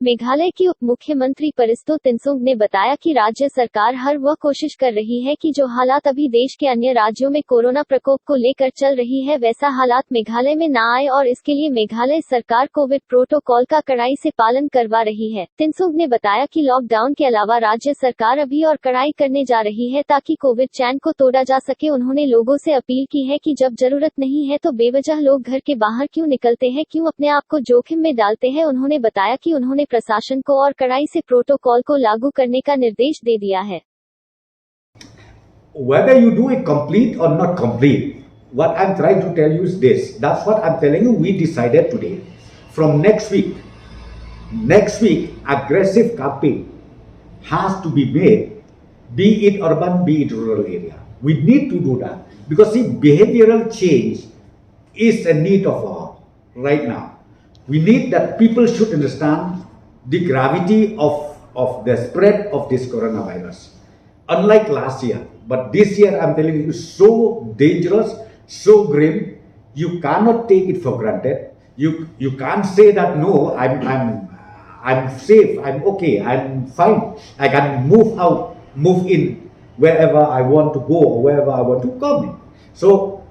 मेघालय की उप मुख्यमंत्री परिस्तो तिनसुंग ने बताया कि राज्य सरकार हर वह कोशिश कर रही है कि जो हालात अभी देश के अन्य राज्यों में कोरोना प्रकोप को लेकर चल रही है वैसा हालात मेघालय में न आए और इसके लिए मेघालय सरकार कोविड प्रोटोकॉल का कड़ाई से पालन करवा रही है। तिनसुंग ने बताया कि लॉकडाउन के अलावा राज्य सरकार अभी और कड़ाई करने जा रही है ताकि कोविड चैन को तोड़ा जा सके। उन्होंने लोगों से अपील की है कि जब जरूरत नहीं है तो बेवजह लोग घर के बाहर क्यों निकलते हैं, क्यों अपने आप को जोखिम में डालते हैं। उन्होंने बताया कि उन्होंने प्रशासन को और कड़ाई से प्रोटोकॉल को लागू करने का निर्देश दे दिया है। Whether you do it complete or not complete, what I'm trying to tell you is this. That's what I'm telling you. We decided today. From next week, aggressive campaign has to be made, be it urban, be it rural area. We need to do that because see, behavioral change is a need of our right now. We need that people should understand the gravity of the spread of this coronavirus. Unlike last year, but this year I'm telling you, it's so dangerous, so grim. You cannot take it for granted. You can't say that no, I'm safe, I'm okay, I'm fine. I can move out, move in wherever I want to go or wherever I want to come in. So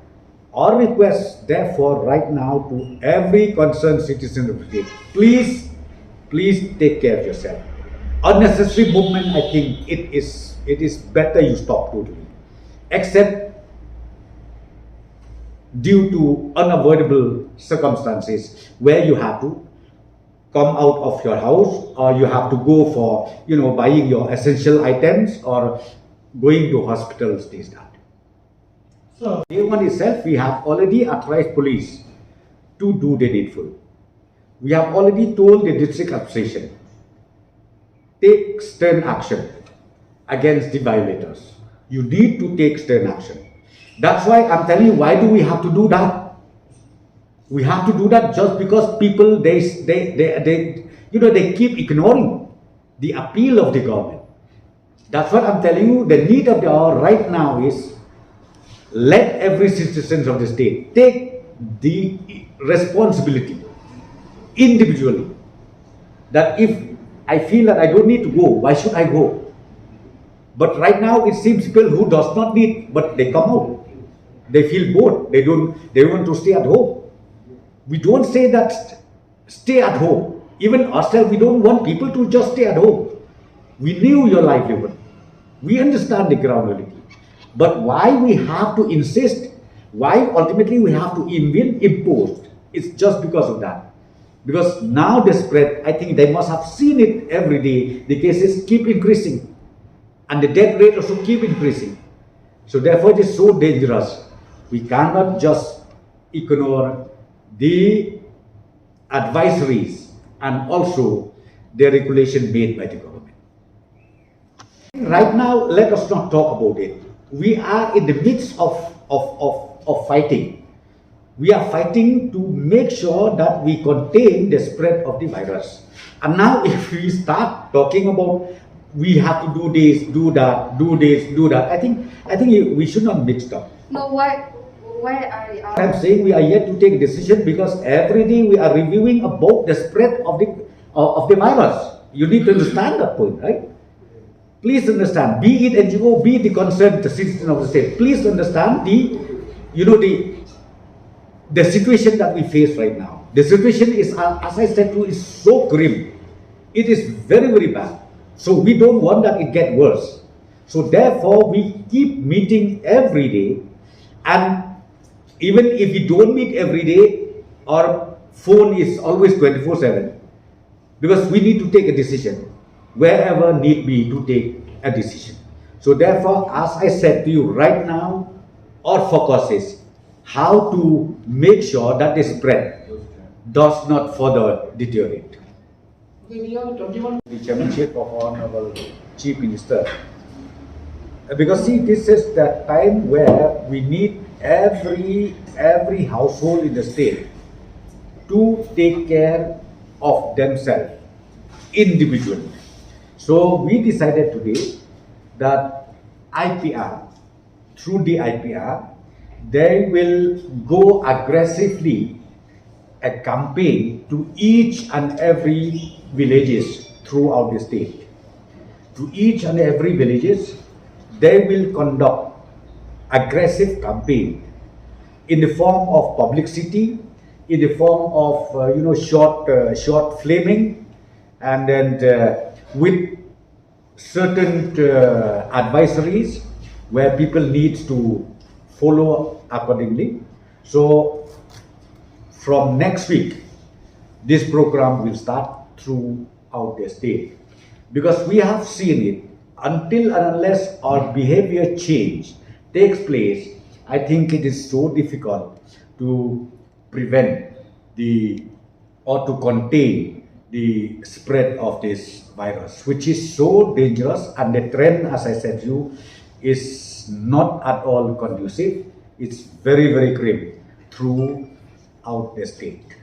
our request, therefore, right now to every concerned citizen of the state, please take care of yourself. Unnecessary movement, I think it is better you stop totally, except due to unavoidable circumstances where you have to come out of your house or you have to go for buying your essential items or going to hospitals, this that. So day one itself, we have already authorized police to do the needful. We have already told the district administration, take stern action against the violators. You need to take stern action. That's why I'm telling you, why do we have to do that? We have to do that just because people they keep ignoring the appeal of the government. That's what I'm telling you. The need of the hour right now is let every citizen of the state take the responsibility individually. That if I feel that I don't need to go, why should I go? But right now it seems people who does not need, but they come out. They feel bored. They want to stay at home. We don't say that stay at home. Even ourselves, we don't want people to just stay at home. We knew your livelihood. We understand the ground reality. But why we have to insist, why ultimately we have to impose, it's just because of that. Because now the spread, I think they must have seen it every day. The cases keep increasing and the death rate also keep increasing. So therefore it is so dangerous. We cannot just ignore the advisories and also the regulation made by the government. Right now, let us not talk about it. We are in the midst of fighting. We are fighting to make sure that we contain the spread of the virus. And now if we start talking about we have to do this, do that, do this, do that, I think we should not mix up. No, why are you? I'm saying we are yet to take a decision because every day we are reviewing about the spread of the virus. You need to understand that point, right? Please understand, be it NGO, be it the concerned citizen of the state, please understand the situation that we face right now. The situation is, as I said to you, is so grim. It is very, very bad. So we don't want that it get worse. So therefore, we keep meeting every day. And even if we don't meet every day, our phone is always 24/7. Because we need to take a decision wherever need be to take a decision. So therefore, as I said to you right now, our focus is how to make sure that the spread does not further deteriorate. The chairmanship of Honorable Chief Minister. Because see, this is the time where we need every household in the state to take care of themselves individually. So we decided today that IPR, through the IPR, they will go aggressively a campaign to each and every villages throughout the state. To each and every villages, they will conduct aggressive campaign in the form of publicity, in the form of short flaming, and then with certain advisories where people need to follow accordingly. So from next week, this program will start throughout the state, because we have seen it. Until and unless our behavior change takes place, I think it is so difficult to prevent or to contain the spread of this virus, which is so dangerous, and the trend, as I said to you, is not at all conducive. It's very, very grim throughout the state.